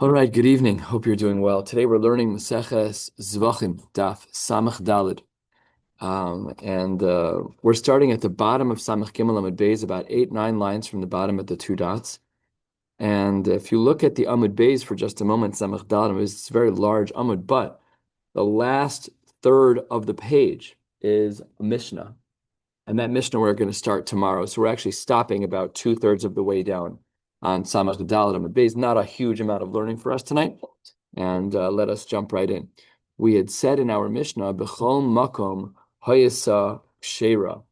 All right, good evening. Hope you're doing well. Today we're learning Maseches Zevachim, Daf Samach Dalid. And we're starting at the bottom of Samach Gimel Amud Beis, about 8, 9 lines from the bottom at the two dots. And if you look at the Amud Beis for just a moment, Samach Dalid, it's a very large Amud, but the last third of the page is a Mishnah. And that Mishnah we're going to start tomorrow. So we're actually stopping about 2/3 of the way down on Samach Daled Amud Beis. Not a huge amount of learning for us tonight. And let us jump right in. We had said in our Mishnah, B'chol makom hayasa kshera.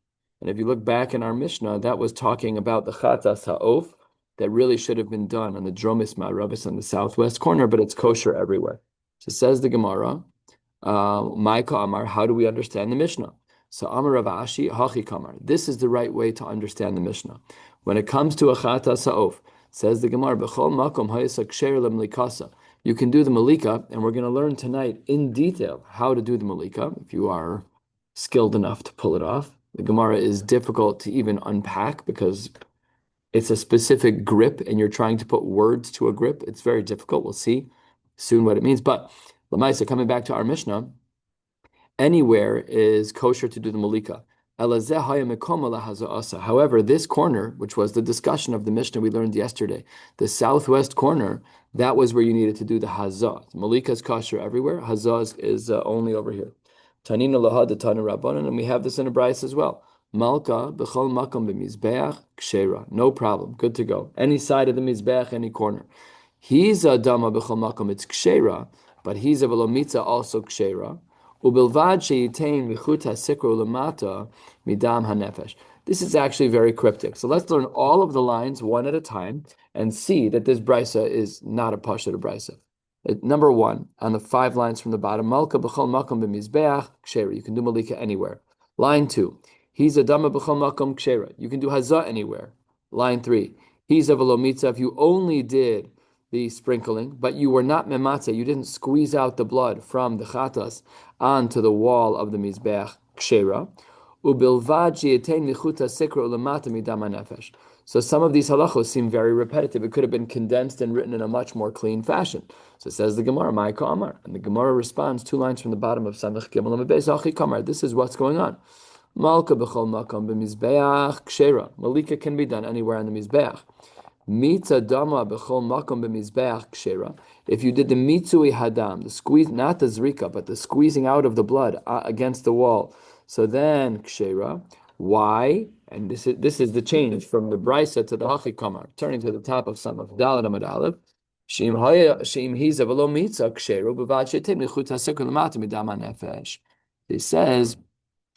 And if you look back in our Mishnah, that was talking about the chatas ha'of that really should have been done on the dromis ma'arabis on the southwest corner, but it's kosher everywhere. So says the Gemara, Maika Amar, how do we understand the Mishnah? So Amar Rav Ashi, Hachi Kamar. This is the right way to understand the Mishnah. When it comes to a chata sa'of, says the Gemara, B'chol makom hayasa ksher lemlikasa. You can do the malika, and we're going to learn tonight in detail how to do the malika, if you are skilled enough to pull it off. The Gemara is difficult to even unpack because it's a specific grip, and you're trying to put words to a grip. It's very difficult. We'll see soon what it means. But Lamaisa, coming back to our Mishnah, anywhere is kosher to do the malika. However, this corner, which was the discussion of the Mishnah we learned yesterday, the southwest corner, that was where you needed to do the hazah. Malika is kosher everywhere. Hazah is only over here. Tanina lahad the Tanu Rabbanan, and we have this in a Bryce as well. Malka b'chol makom b'mizbeach kshera. No problem. Good to go. Any side of the mizbeach, any corner. He's a dama b'chol makom. It's kshera, but he's a velomitza also kshera. Ubilvad sheyitain v'chuta sikro lamata midam hanefesh. This is actually very cryptic. So let's learn all of the lines one at a time and see that this brisa is not a pasha to brisa. Number one, on the 5 lines from the bottom, Malka b'chol makom b'mizbeach kshera. You can do malika anywhere. Line 2, he's a dama b'chol makom kshera. You can do hazah anywhere. Line 3, he's a velomitza. If you only did the sprinkling, but you were not mematze, you didn't squeeze out the blood from the chatas onto the wall of the mizbeach kshera. Ubilvad sheyetein michuta sikra ulamata midam hanefesh. So some of these halachos seem very repetitive. It could have been condensed and written in a much more clean fashion. So it says the Gemara, Ma'ika Amar. And the Gemara responds 2 lines from the bottom of Samech Gimel Amud Beis, Hachi Kamar. This is what's going on. Malka b'chol makom b'mizbeach kshera. Malika can be done anywhere on the mizbeach. Mitza dama b'chol makom b'mizbeach kshera. If you did the mitzui hadam, the squeeze, not the zrika, but the squeezing out of the blood against the wall, so then kshera. Why? And this is the change from the brisa to the hachi kamar. Turning to the top of some of Dalad Amud Aleph. Sheim hiza v'lo mitza kshera b'vad shetim lichut hasikul lamata midam hanefesh. He says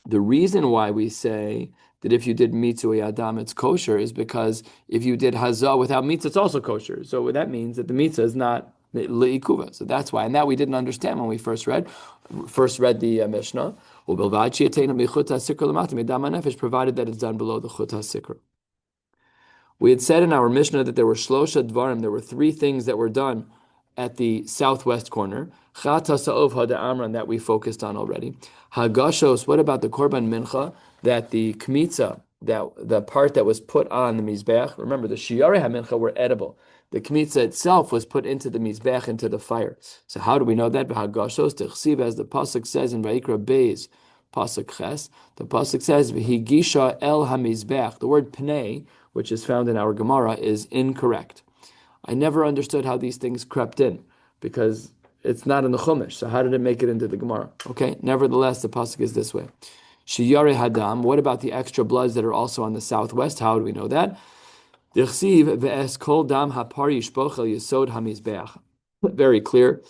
the reason why we say that if you did mitzvah adam, it's kosher, is because if you did hazah without mitzvah, it's also kosher. So that means that the mitzvah is not le'ikuva. So that's why, and that we didn't understand when we first read the Mishnah. Provided that it's done below the chut hasikra. We had said in our Mishnah that there were shlosha dvarim. There were 3 things that were done at the southwest corner. Chat ha'sa'ov hada amran that we focused on already. Hagashos. What about the korban mincha? That the kmitza, that the part that was put on the mizbeach. Remember, the shiur hamincha were edible. The kmitza itself was put into the mizbeach, into the fire. So how do we know that? Hagashos techsiv, as the pasuk says in Vayikra Beis, pasuk ches. The pasuk says v'higisha el hamizbeach. The word pnei, which is found in our Gemara, is incorrect. I never understood how these things crept in because it's not in the Chumash. So how did it make it into the Gemara? Okay, nevertheless, the pasuk is this way. Shiyare hadam. What about the extra bloods that are also on the southwest? How do we know that? Dichsiv ve'es kol dam hapar yishpoch el yesod hamizbeach. Very clear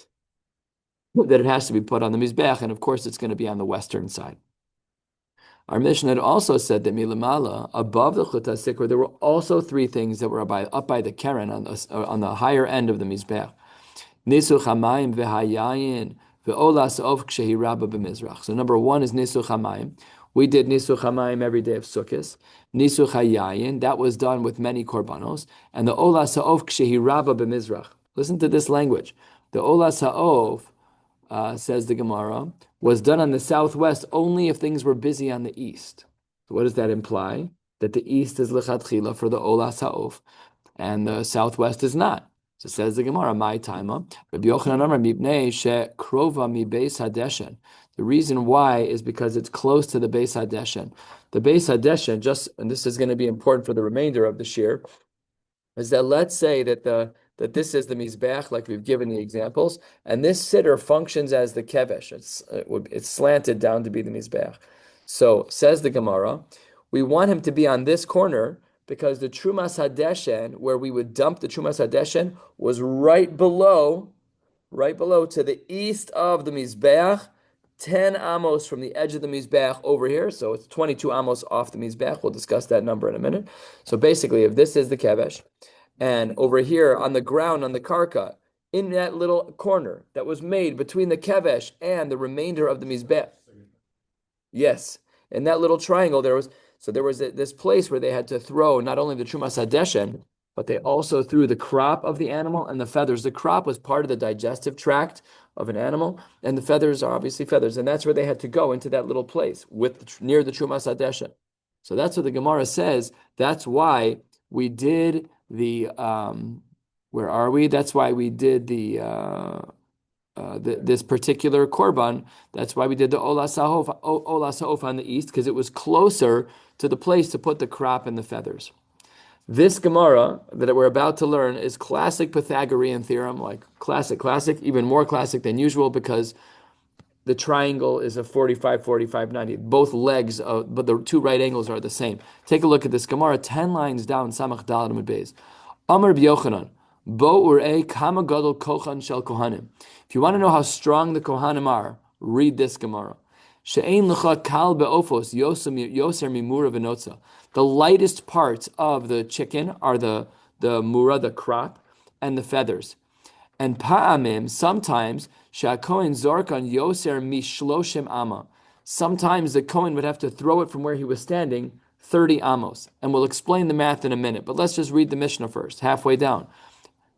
that it has to be put on the mizbeach, and of course it's going to be on the western side. Our Mishnah had also said that milamala, above the chut hasikra, there were also 3 things that were up by the keren on the higher end of the mizbeach. Nisuch hamayim v'hayayin ve'olas of kshehi rabba b'mizrach. So number 1 is nisuch hamayim. We did nisuch hamayim every day of Sukkot. Nisuch hayayin, that was done with many korbanos. And the olas of kshehi rabba b'mizrach. Listen to this language. The olas ha'ov, says the Gemara, was done on the southwest only if things were busy on the east. So what does that imply? That the east is lechatchila for the olas ha'of, and the southwest is not. So says the Gemara, my taima. Rabbi Yochanan Amar mipnei shekrova mi beis hadeshen. The reason why is because it's close to the Beis Hadeshen. The Beis Hadeshen, and this is going to be important for the remainder of the shiur, is that let's say that this is the Mizbeach, like we've given the examples, and this sitter functions as the kevesh. It's slanted down to be the Mizbeach. So says the Gemara, we want him to be on this corner because the Trumas Hadeshen, where we would dump the Trumas Hadeshen, was right below to the east of the Mizbeach, 10 amos from the edge of the Mizbeach over here. So it's 22 amos off the Mizbeach. We'll discuss that number in a minute. So basically, if this is the kevesh, and over here on the ground, on the karka, in that little corner that was made between the kevesh and the remainder of the Mizbeach, yes, in that little triangle, there was this place where they had to throw not only the Trumas Hadeshen, but they also threw the crop of the animal and the feathers. The crop was part of the digestive tract of an animal, and the feathers are obviously feathers, and that's where they had to go into that little place near the Trumas Hadeshen. So that's what the Gemara says. That's why we did the where are we? That's why we did this particular korban. That's why we did the olas ha'of on the east, because it was closer to the place to put the crop and the feathers. This Gemara that we're about to learn is classic Pythagorean theorem, like classic, even more classic than usual, because the triangle is a 45, 45, 90. Both legs, but the two right angles are the same. Take a look at this Gemara, 10 lines down, Samach Daled Amud Beis. Amar B'Yochanan, Bo urei kama gadol kochan shel kohanim. If you want to know how strong the kohanim are, read this Gemara. She'ein lecha kal be'ofos yoser mimura v'notza. The lightest parts of the chicken are the mura, the crop, and the feathers. And pa'amim, sometimes, she'akohen zorkan yoser mishloshim ama. Sometimes the Kohen would have to throw it from where he was standing 30 amos. And we'll explain the math in a minute. But let's just read the Mishnah first, halfway down.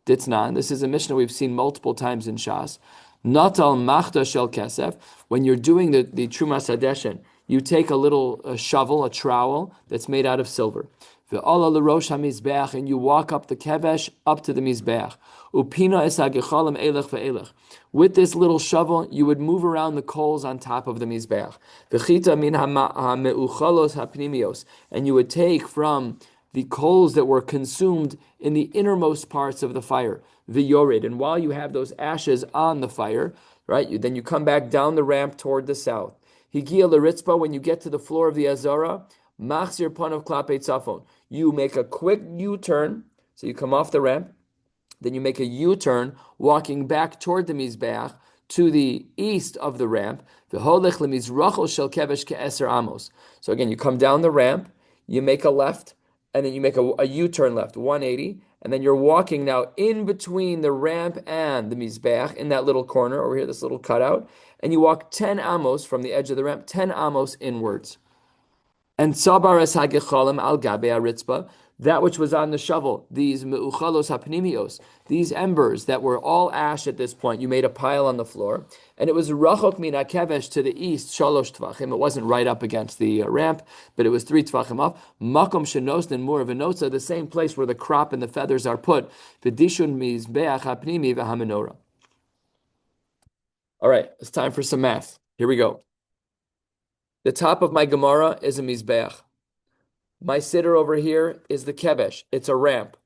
Ditznan, this is a Mishnah we've seen multiple times in Shas. Natal machta shel kesef. When you're doing the Trumas Hadeshen, you take a little shovel, a trowel that's made out of silver. Ve'ala l'rosh hamizbeach, and you walk up the kevesh up to the mizbeach. Upina es hagechalim elech ve'elech. With this little shovel, you would move around the coals on top of the mizbeach. V'chita min ha'meuchalos ha'pnimios, and you would take from the coals that were consumed in the innermost parts of the fire, v'yored. And while you have those ashes on the fire, right, then you come back down the ramp toward the south. Higia l'ritzpa, when you get to the floor of the Azara, machzir panav klapei tzafon. You make a quick U-turn, so you come off the ramp, then you make a U-turn, walking back toward the Mizbeach, to the east of the ramp. V'holech lemizrachol shel kevesh ke'eser amos. So again, you come down the ramp, you make a left, and then you make a U-turn left, 180, and then you're walking now in between the ramp and the Mizbeach, in that little corner over here, this little cutout, and you walk 10 amos from the edge of the ramp, 10 amos inwards. And sabar es hagechalim al gabe aritzba, that which was on the shovel, these meuchalos hapnimios, these embers that were all ash at this point, you made a pile on the floor, and it was rachok min hakevesh to the east, shalosh tvachim. It wasn't right up against the ramp, but it was 3 tvachim off. Makom shenosnin mur v'notza, the same place where the crop and the feathers are put. V'dishun mizbeach hapnimi v'hamenorah. All right, it's time for some math. Here we go. The top of my Gemara is a Mizbeach. My sitter over here is the kevesh. It's a ramp.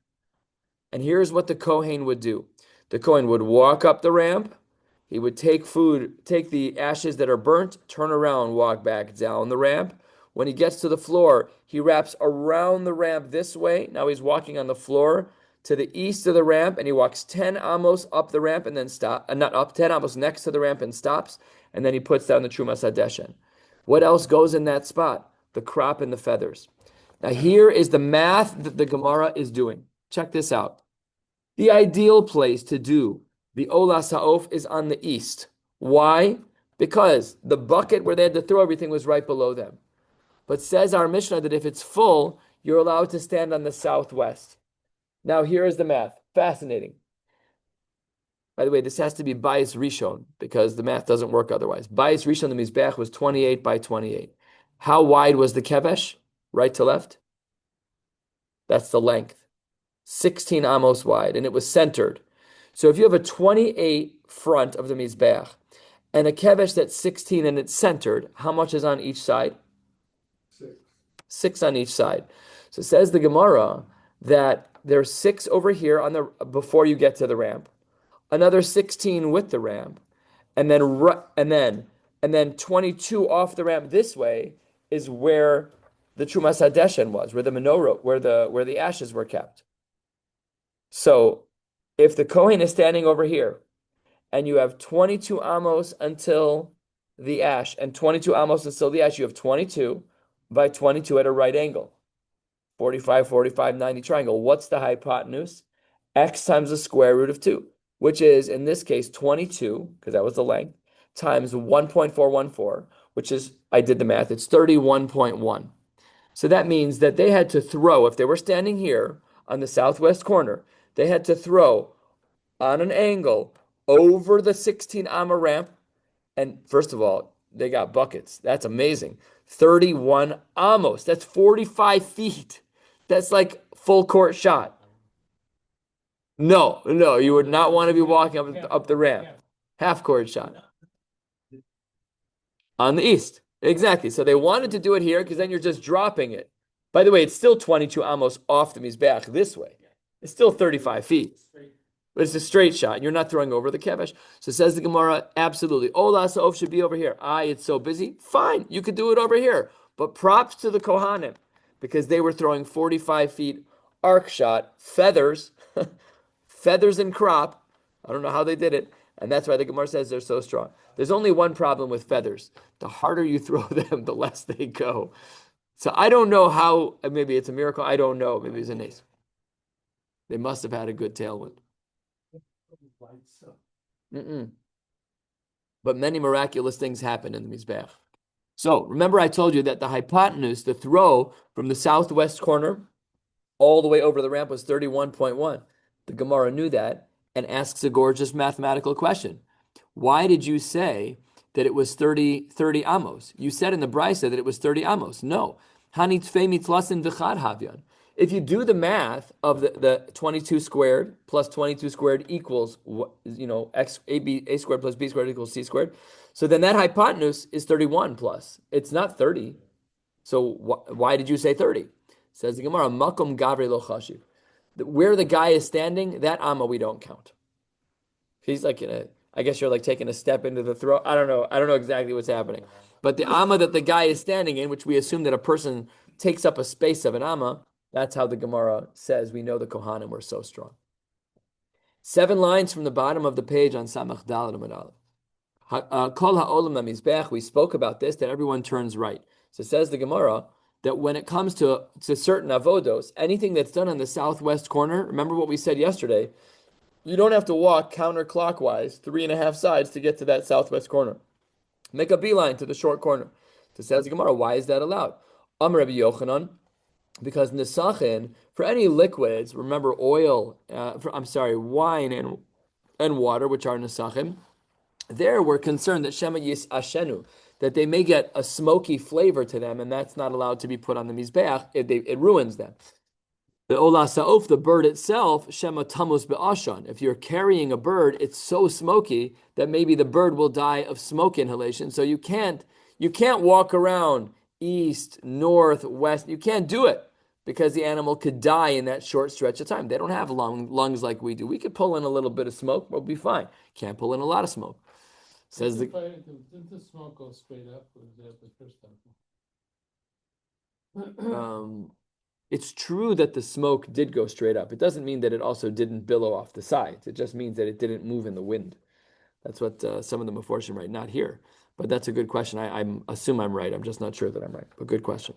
And here's what the Kohen would do. The Kohen would walk up the ramp. He would take the ashes that are burnt, turn around, walk back down the ramp. When he gets to the floor, he wraps around the ramp this way. Now he's walking on the floor to the east of the ramp, and he walks 10 amos up the ramp and then stop. Not up, 10 amos next to the ramp and stops. And then he puts down the Trumas Hadeshen. What else goes in that spot? The crop and the feathers. Now here is the math that the Gemara is doing. Check this out. The ideal place to do the olas ha'of is on the east. Why? Because the bucket where they had to throw everything was right below them. But says our Mishnah that if it's full, you're allowed to stand on the southwest. Now here is the math. Fascinating. By the way, this has to be Bayis Rishon, because the math doesn't work otherwise. Bayis Rishon, the Mizbeach, was 28 by 28. How wide was the kevesh? Right to left? That's the length. 16 amos wide, and it was centered. So if you have a 28 front of the Mizbeach and a kevesh that's 16 and it's centered, how much is on each side? 6 on each side. So it says the Gemara that there's 6 over here on the before you get to the ramp, another 16 with the ramp, and then 22 off the ramp this way is where the Trumas Hadeshen was, where the menorah, where the ashes were kept. So if the Kohen is standing over here and you have 22 amos until the ash and 22 amos until the ash, you have 22 by 22 at a right angle. 45, 45, 90 triangle. What's the hypotenuse? X times the square root of 2, which is, in this case, 22, because that was the length, times 1.414, which is, I did the math, it's 31.1. So that means that they had to throw, if they were standing here on the southwest corner, they had to throw on an angle over the 16 amma ramp. And first of all, they got buckets. That's amazing. 31 amos. That's 45 feet. That's like full court shot. No, you would not want to be walking up the ramp. Half court shot. On the east. Exactly. So they wanted to do it here because then you're just dropping it. By the way, it's still 22 amos off the Mizbeach this way. It's still 35 feet. But it's a straight shot. You're not throwing over the kevesh. So says the Gemara, absolutely. Ola Sa'of should be over here. It's so busy. Fine, you could do it over here. But props to the Kohanim, because they were throwing 45 feet arc shot, feathers, feathers and crop. I don't know how they did it. And that's why the Gemara says they're so strong. There's only one problem with feathers. The harder you throw them, the less they go. So I don't know how, maybe it's a miracle. I don't know. Maybe it's an ace. They must have had a good tailwind. But many miraculous things happen in the Mizbeach. So remember I told you that the hypotenuse, the throw from the southwest corner all the way over the ramp was 31.1. The Gemara knew that and asks a gorgeous mathematical question. Why did you say that it was 30 amos? You said in the Brisa that it was 30 amos. No. If you do the math of the 22 squared plus 22 squared equals, a squared plus b squared equals c squared. So then that hypotenuse is 31 plus. It's not 30. So why did you say 30? Says the Gemara, makom gavri lo chashiv. Where the guy is standing, that amma we don't count. He's like I guess you're like taking a step into the throw. I don't know exactly what's happening. But the amma that the guy is standing in, which we assume that a person takes up a space of an amma, that's how the Gemara says we know the Kohanim were so strong. 7 lines from the bottom of the page on Samach Daled Amud Aleph. Kol ha'olam ha'mizbech. We spoke about this, that everyone turns right. So says the Gemara that when it comes to certain avodos, anything that's done on the southwest corner, remember what we said yesterday, you don't have to walk counterclockwise 3.5 sides to get to that southwest corner. Make a beeline to the short corner. So says the Gemara, why is that allowed? Rabbi Yochanan, because Nesachin, for any liquids, remember oil, wine and water, which are Nesachim, there we're concerned that Shema Yis Ashenu, that they may get a smoky flavor to them, and that's not allowed to be put on the Mizbeach, it ruins them. The Ola Sa'of, the bird itself, Shema Tamus Be'ashan. If you're carrying a bird, it's so smoky that maybe the bird will die of smoke inhalation, so you can't walk around east, north, west. You can't do it because the animal could die in that short stretch of time. They don't have lungs like we do. We could pull in a little bit of smoke, we'll be fine. Can't pull in a lot of smoke. Says didn't the smoke go straight up or was it the first time? It's true that the smoke did go straight up. It doesn't mean that it also didn't billow off the sides. It just means that it didn't move in the wind. That's what some of the Meforshim write, not here. But that's a good question. I assume I'm right. I'm just not sure that I'm right. But good question.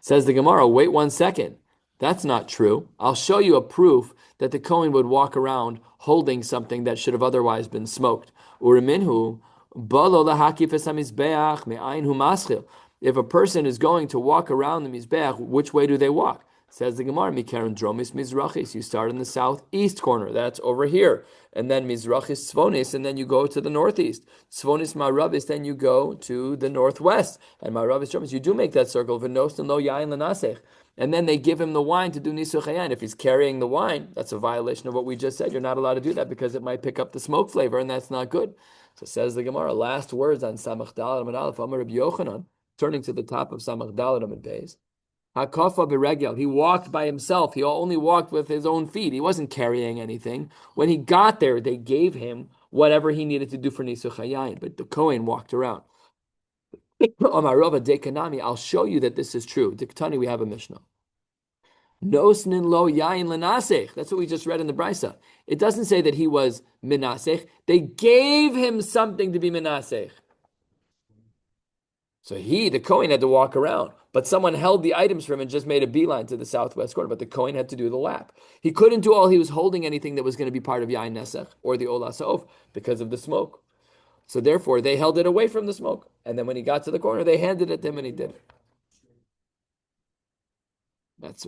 Says the Gemara, wait 1 second. That's not true. I'll show you a proof that the Kohen would walk around holding something that should have otherwise been smoked. Uriminhu, balo lahakif es hamizbeach me'ayin hu maschil. If a person is going to walk around the Mizbeach, which way do they walk? Says the Gemara, Mikaren Dromis Mizrachis. You start in the southeast corner. That's over here. And then Mizrachis Tzvonis, and then you go to the northeast. Tzvonis Maravis, then you go to the northwest. And Maravis Dromis, you do make that circle. V'nos and lo yain lanasech. And then they give him the wine to do nisuch hayayin. If he's carrying the wine, that's a violation of what we just said. You're not allowed to do that because it might pick up the smoke flavor, and that's not good. So says the Gemara, last words on Samach Daled Amud Aleph, Amar Rabbi Yochanan, turning to the top of Samach Daled Amud Beis. Hakafa beregel. He walked by himself. He only walked with his own feet. He wasn't carrying anything. When he got there, they gave him whatever he needed to do for nisuch hayayin. But the Kohen walked around. Amarova dekanami. I'll show you that this is true. Diktani, we have a Mishnah. Nosnin lo yain lenasech. That's what we just read in the Brisa. It doesn't say that he was minasech. They gave him something to be minasech. So the Kohen had to walk around, but someone held the items for him and just made a beeline to the southwest corner, but the Kohen had to do the lap. He couldn't do all he was holding anything that was going to be part of Yain Nesech or the Ola Sa'of because of the smoke. So therefore, they held it away from the smoke. And then when he got to the corner, they handed it to him and he did it.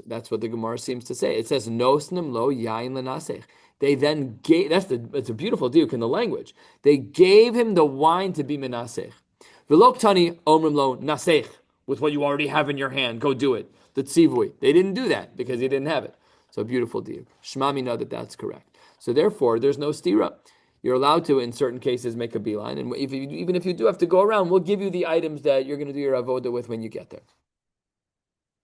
That's what the Gemara seems to say. It says, Nosnim lo yain lenasech. They then gave, it's a beautiful diuk in the language. They gave him the wine to be menasech. V'loktani omrim lo nasech, with what you already have in your hand, go do it. The tzivui. They didn't do that because he didn't have it. So beautiful diuk. Shmami know that that's correct. So therefore, there's no stira. You're allowed to, in certain cases, make a beeline. And even if you do have to go around, we'll give you the items that you're going to do your avoda with when you get there.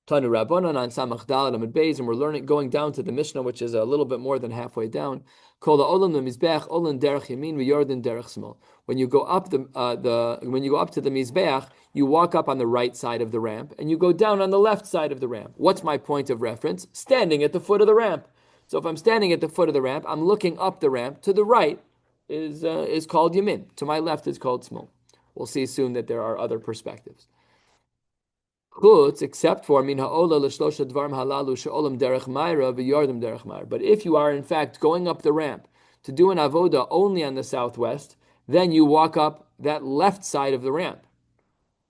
Tanu Rabbanan on Samach Daled Amud Beis, and we're going down to the Mishnah, which is a little bit more than halfway down. Kol ha'olam lemizbeach olam derech yamin v'yordan derech smol. When you go up to the mizbeach, you walk up on the right side of the ramp, and you go down on the left side of the ramp. What's my point of reference? Standing at the foot of the ramp. So if I'm standing at the foot of the ramp, I'm looking up the ramp. To the right is called yamin. To my left is called smol. We'll see soon that there are other perspectives. Except for min ha'ola l'shlosha dvarim halalu she'olam derech mayra v'yardim derech mayra. But if you are in fact going up the ramp to do an avoda only on the southwest, then you walk up that left side of the ramp.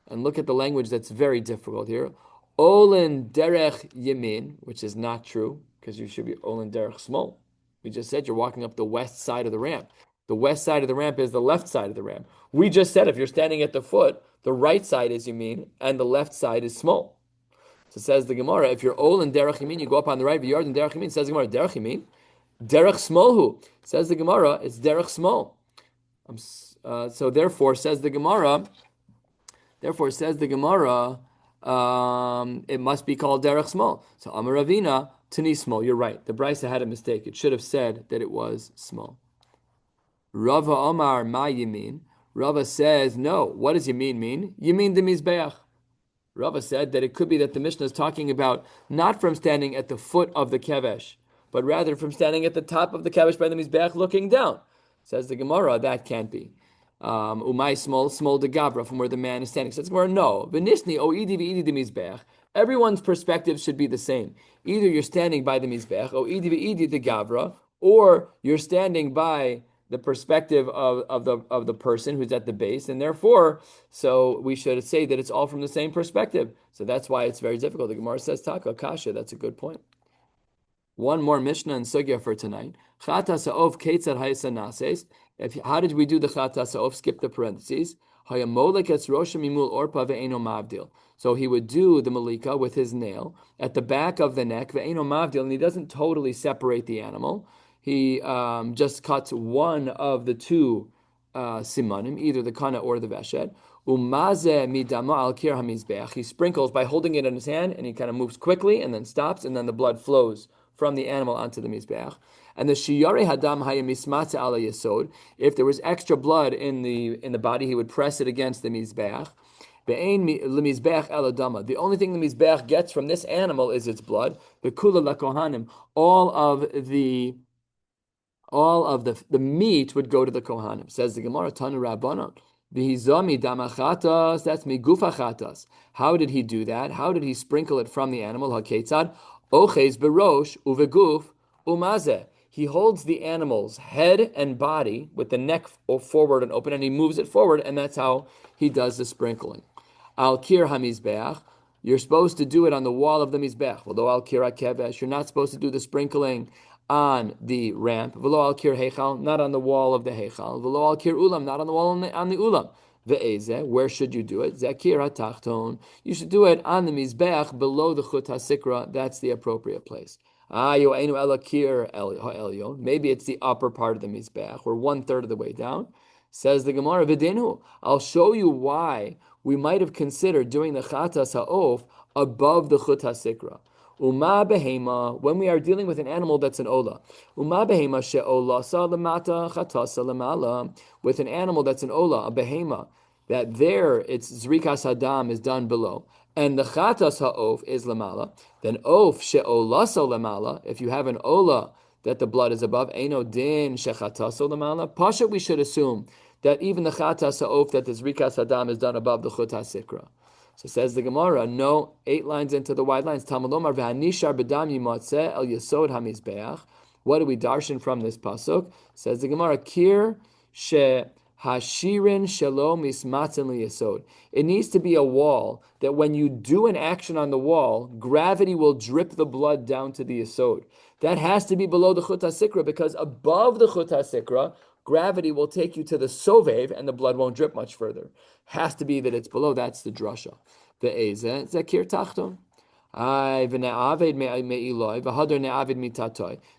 And look at the language that's very difficult here. Olin derech yamin, which is not true because you should be olin derech smol. We just said you're walking up the west side of the ramp. The west side of the ramp is the left side of the ramp. We just said if you're standing at the foot, the right side is yamin, and the left side is small. So says the Gemara, if you're ol and derech yamin, you go up on the right, yard and derech yamin. Says the Gemara, derech yamin, derech smolhu. Says the Gemara, it's derech small. So therefore, says the Gemara, it must be called derech small. So Amar Ravina, tani small. You're right. The Brisa had a mistake. It should have said that it was small. Rava Omar ma yamin. Rava says, no. What does yamin mean? Yamin de mizbeach. Rava said that it could be that the Mishnah is talking about not from standing at the foot of the kevesh, but rather from standing at the top of the kevesh by the mizbeach looking down. Says the Gemara, that can't be. Umay small de gabra, from where the man is standing. Says the Gemara, no. V'nishni o idi v'idi de mizbeach. Everyone's perspective should be the same. Either you're standing by the mizbeach, o idi v'idi de gabra, or you're standing by the perspective of the person who's at the base, and therefore, so we should say that it's all from the same perspective. So that's why it's very difficult. The Gemara says, Taka, Kasha, that's a good point. One more Mishnah and Sugya for tonight. Chata sa'ov ketzad haysa nases. How did we do the chata sa'ov? Skip the parentheses. Hayamolek es rosha mimul orpa ve'eno mavdil. So he would do the malika with his nail at the back of the neck, ve'eno mavdil, and he doesn't totally separate the animal. He just cuts one of the two simanim, either the kana or the veshet. Umazeh midama al kir hamizbeach. He sprinkles by holding it in his hand, and he kind of moves quickly, and then stops, and then the blood flows from the animal onto the mizbeach. And the shiur hadam hayamismatze ala yesod. If there was extra blood in the body, he would press it against the mizbeach. The only thing the mizbeach gets from this animal is its blood. The kula lakohanim. All of the meat would go to the Kohanim. Says the Gemara, Tanu Rabbanan. V'hizami damachatas, that's migufachatas. How did he do that? How did he sprinkle it from the animal? Haketzad, oches berosh uveguf umazeh. He holds the animal's head and body with the neck forward and open, and he moves it forward, and that's how he does the sprinkling. Al kir hamizbeach, You're supposed to do it on the wall of the Mizbech. V'lo al kir hakevesh. You're not supposed to do the sprinkling on the ramp. V'lo al kir heichal, not on the wall of the heichal. V'lo al kir ulam, not on the wall on the ulam. Ve'ezeh, where should you do it? Zakir hatachton. You should do it on the Mizbech below the chut hasikra. That's the appropriate place. Maybe it's the upper part of the Mizbech, or 1/3 of the way down. Says the Gemara, V'denu. I'll show you why we might have considered doing the chatas ha'of above the chut hasikra. Uma behema, when we are dealing with an animal that's an ola. Uma behema she'olasa lemata chatasa lemala. With an animal that's an ola, a behema, that there its zrikas hadam is done below, and the chatas ha'of is lemala. Then of she'olasa lemala, if you have an ola that the blood is above, eino din shechataso lemala. Pasha, we should assume that even the chatas ha'of, that the zrikas hadam is done above the chut hasikra. So says the Gemara, no, 8 lines into the wide lines. Tamalomar v'hanishar b'dam yimatzeh el yesod hamizbeach. What do we darshan from this pasuk? Says the Gemara, kir she hashirin shelo mismatzen liyesod. It needs to be a wall that when you do an action on the wall, gravity will drip the blood down to the yesod. That has to be below the chut hasikra, because above the chut hasikra, gravity will take you to the sovev and the blood won't drip much further. Has to be that it's below. That's the drasha. Ve'ezeh zakir tachton.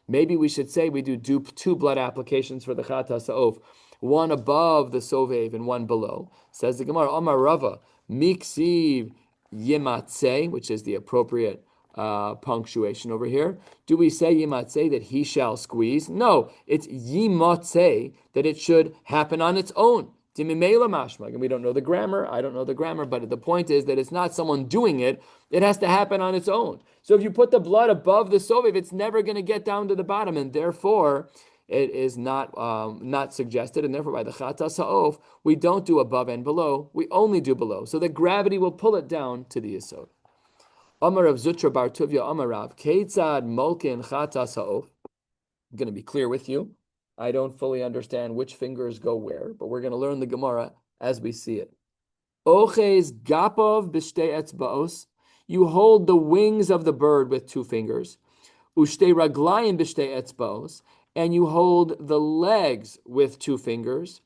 Maybe we should say we do 2 blood applications for the chatas ha'of, one above the sovev and one below. Says the Gemara, Amar Rava, miksiv yimatzeh, which is the appropriate punctuation over here. Do we say yimatzeh that he shall squeeze? No, it's yimatzeh that it should happen on its own. And we don't know the grammar. I don't know the grammar, but the point is that it's not someone doing it. It has to happen on its own. So if you put the blood above the sovev, it's never going to get down to the bottom, and therefore it is not suggested. And therefore, by the chatas ha'of, we don't do above and below. We only do below. So the gravity will pull it down to the yesod. Amar of Zutra bar Tuvia Amar Rav Keitzad Molkin Chatas Ha'of. I'm going to be clear with you. I don't fully understand which fingers go where, but we're going to learn the Gemara as we see it. Oches Gapov B'shtei Etzbaos. You hold the wings of the bird with 2 fingers. Ushtei Raglayim B'shtei Etzbaos. And you hold the legs with 2 fingers.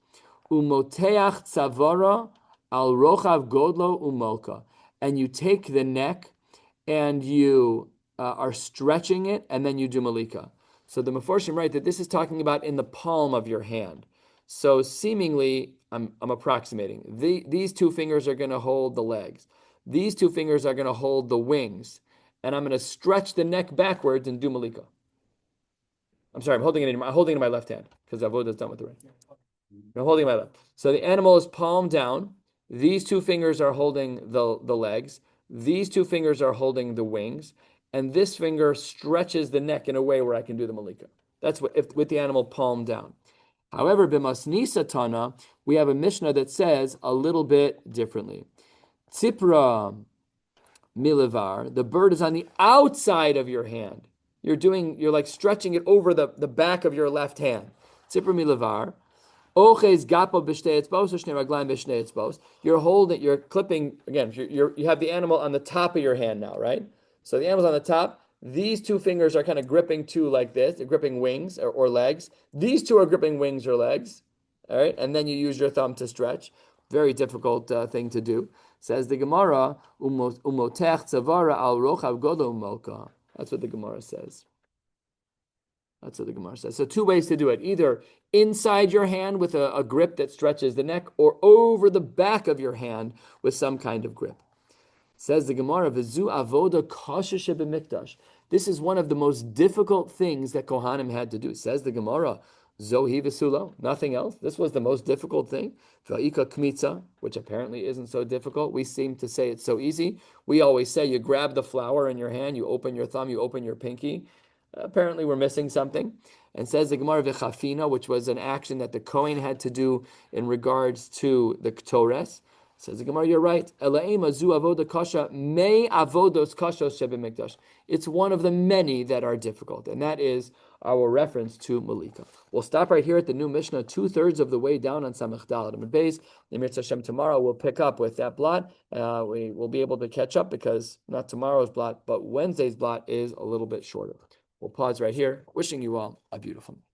Umoteach Tzavara Al Rochav Godlo Umolka. And you take the neck and you are stretching it, and then you do malika. So the Meforshim write that this is talking about in the palm of your hand. So seemingly, I'm approximating. These 2 fingers are going to hold the legs. These 2 fingers are going to hold the wings. And I'm going to stretch the neck backwards and do malika. I'm sorry, I'm holding it in my left hand, because Avodah is done with the right. I'm holding my left. So the animal is palm down. These 2 fingers are holding the legs. These 2 fingers are holding the wings, and this finger stretches the neck in a way where I can do the malika. That's with the animal palm down. However, b'masnisa tana, we have a Mishnah that says a little bit differently. Tzipra milivar, the bird is on the outside of your hand. You're like stretching it over the back of your left hand. Tzipra milivar. Oches gapo b'shtei etzbos, shnei raglayim b'shnei etzbos. You're clipping, again, you have the animal on the top of your hand now, right? So the animal's on the top. These 2 fingers are kind of gripping 2 like this. They're gripping wings or legs. These 2 are gripping wings or legs, all right? And then you use your thumb to stretch. Very difficult thing to do. Says the Gemara, umotech tzavara al rochav godo umolka. That's what the Gemara says. That's what the Gemara says. So 2 ways to do it. Either inside your hand with a grip that stretches the neck, or over the back of your hand with some kind of grip. Says the Gemara, V'zu avoda kasha shebemikdash. This is one of the most difficult things that Kohanim had to do. Says the Gemara, Zohi v'sulo, nothing else. This was the most difficult thing. V'ika kmitza, which apparently isn't so difficult. We seem to say it's so easy. We always say you grab the flour in your hand, you open your thumb, you open your pinky. Apparently we're missing something. And says the Gemara v'chafina, which was an action that the Kohen had to do in regards to the Ktores. Says the Gemara, you're right. It's one of the many that are difficult. And that is our reference to Malika. We'll stop right here at the new Mishnah, 2/3 of the way down on Samech Daled Amud Beis. Emir Hashem, tomorrow we'll pick up with that blot. We will be able to catch up because not tomorrow's blot, but Wednesday's blot is a little bit shorter. We'll pause right here. Wishing you all a beautiful night.